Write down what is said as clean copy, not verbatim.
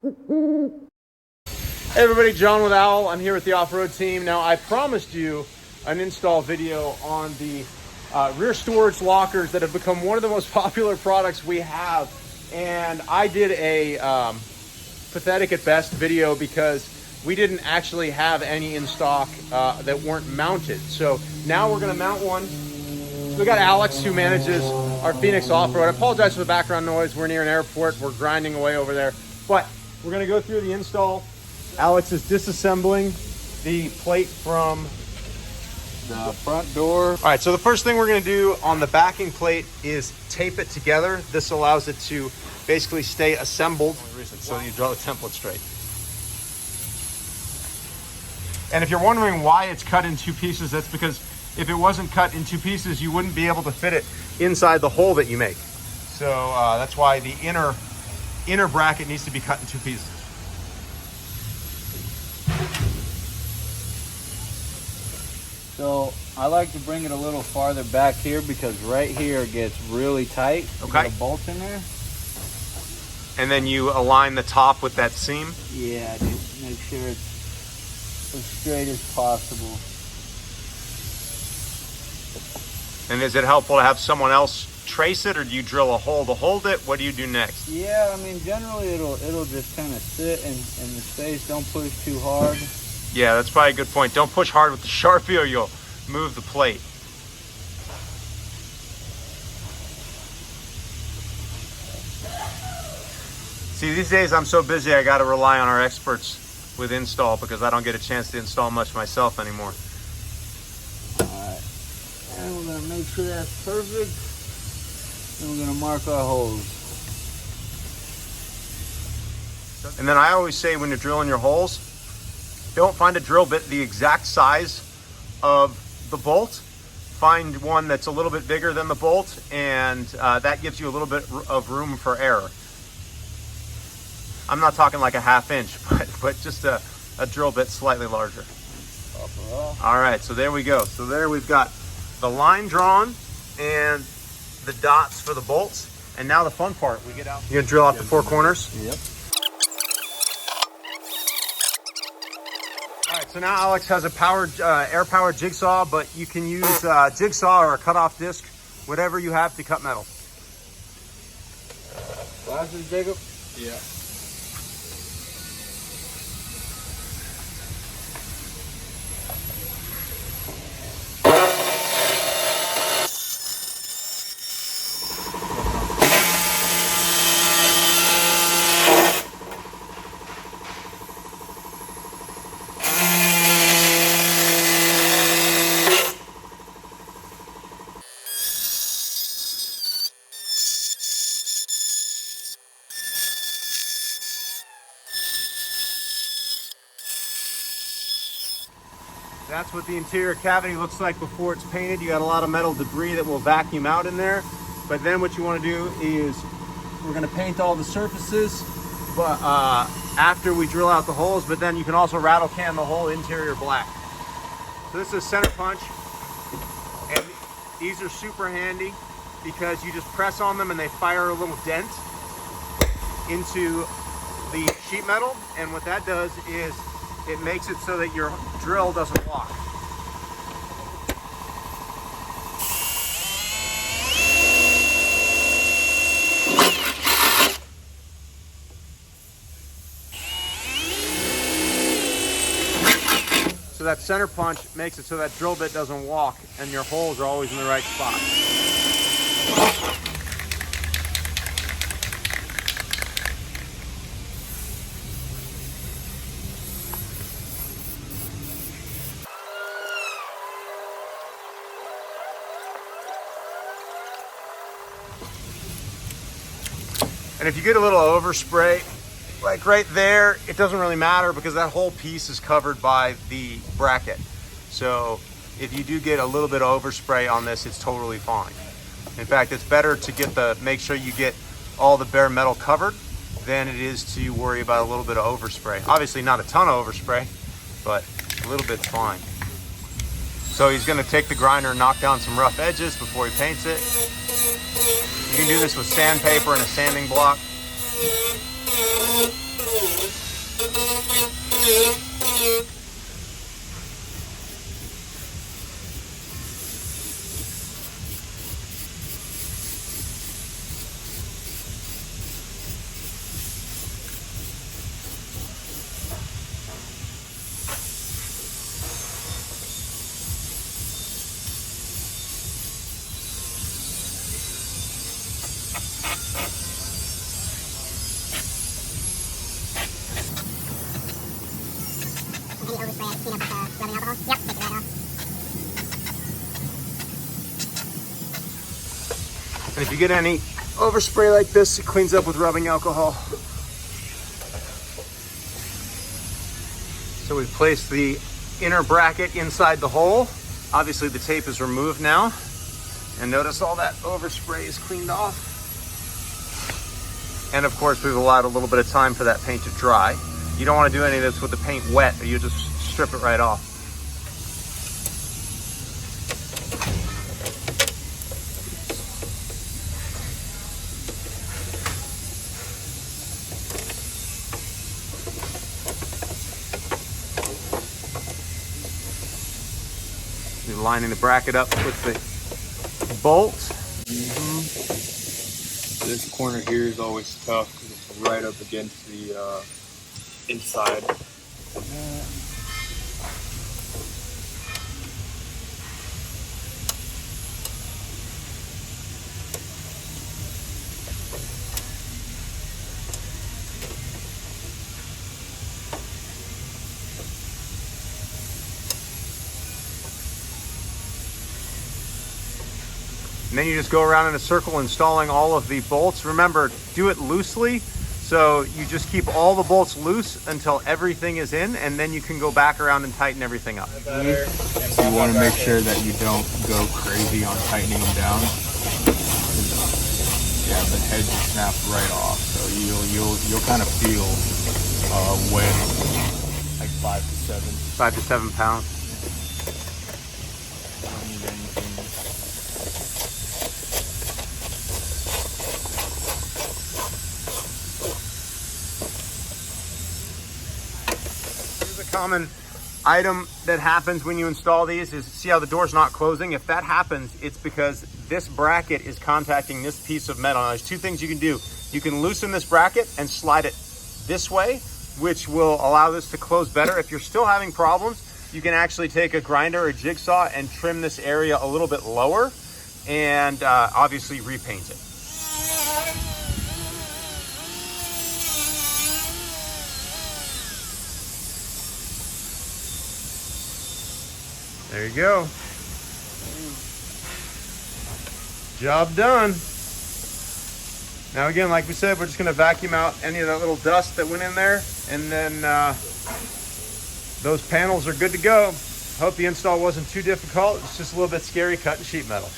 Hey everybody, John with Owl. I'm here with the off-road team. Now, I promised you an install video on the rear storage lockers that have become one of the most popular products we have. And I did a pathetic at best video because we didn't actually have any in stock that weren't mounted. So now we're gonna mount one. We got Alex, who manages our Phoenix off-road. I apologize for the background noise. We're near an airport. We're grinding away over there. But we're gonna go through the install. Alex is disassembling the plate from the front door. All right, so the first thing we're gonna do on the backing plate is tape it together. This allows it to basically stay assembled. So you draw the template straight. And if you're wondering why it's cut in two pieces, that's because if it wasn't cut in two pieces, you wouldn't be able to fit it inside the hole that you make. So that's why the inner bracket needs to be cut in two pieces. So I like to bring it a little farther back here because right here it gets really tight. Okay. Got a bolt in there. And then you align the top with that seam? Yeah, just make sure it's as straight as possible. And is it helpful to have someone else trace it, or do you drill a hole to hold it? What do you do next? Yeah, I mean, generally it'll just kind of sit in the space. Don't push too hard. Yeah, that's probably a good point. Don't push hard with the Sharpie or you'll move the plate. See, these days I'm so busy I got to rely on our experts with install because I don't get a chance to install much myself anymore. Alright, and we're going to make sure that's perfect. And we're going to mark our holes. And then I always say when you're drilling your holes, don't find a drill bit the exact size of the bolt. Find one that's a little bit bigger than the bolt, and that gives you a little bit of room for error. I'm not talking like a ½ inch, but just a drill bit slightly larger. All right, so there we go. So there we've got the line drawn and the dots for the bolts. And now the fun part, we get out. You're gonna drill out the four corners? Yep. All right, so now Alex has a powered, air-powered jigsaw, but you can use jigsaw or a cut-off disc, whatever you have to cut metal. Glasses, Jacob? Yeah. That's what the interior cavity looks like before it's painted. You got a lot of metal debris that will vacuum out in there. But then what you want to do is we're going to paint all the surfaces, but after we drill out the holes, but then you can also rattle can the whole interior black. So this is center punch, and these are super handy because you just press on them and they fire a little dent into the sheet metal, and what that does is it makes it so that your drill doesn't lock. So that center punch makes it so that drill bit doesn't walk and your holes are always in the right spot. And if you get a little overspray, like right there, it doesn't really matter because that whole piece is covered by the bracket. So if you do get a little bit of overspray on this, it's totally fine. In fact, it's better to make sure you get all the bare metal covered than it is to worry about a little bit of overspray. Obviously not a ton of overspray, but a little bit's fine. So he's gonna take the grinder and knock down some rough edges before he paints it. You can do this with sandpaper and a sanding block. And if you get any overspray like this, it cleans up with rubbing alcohol. So we've placed the inner bracket inside the hole. Obviously the tape is removed now. And notice all that overspray is cleaned off. And of course we've allowed a little bit of time for that paint to dry. You don't want to do any of this with the paint wet, or you just strip it right off. You're lining the bracket up with the bolt. This corner here is always tough because it's right up against the inside. And then you just go around in a circle installing all of the bolts. Remember, do it loosely. So you just keep all the bolts loose until everything is in, and then you can go back around and tighten everything up. So you want to make sure that you don't go crazy on tightening them down. Yeah, the head just snaps right off. So you'll kind of feel weight like 5 to 7. 5 to 7 pounds. Don't need anything. Common item that happens when you install these is, see how the door's not closing? If that happens, it's because this bracket is contacting this piece of metal. Now, there's two things you can do. You can loosen this bracket and slide it this way, which will allow this to close better. If you're still having problems, you can actually take a grinder or jigsaw and trim this area a little bit lower and obviously repaint it. There you go. Job done. Now again, like we said, we're just gonna vacuum out any of that little dust that went in there, and then those panels are good to go. Hope the install wasn't too difficult. It's just a little bit scary cutting sheet metal.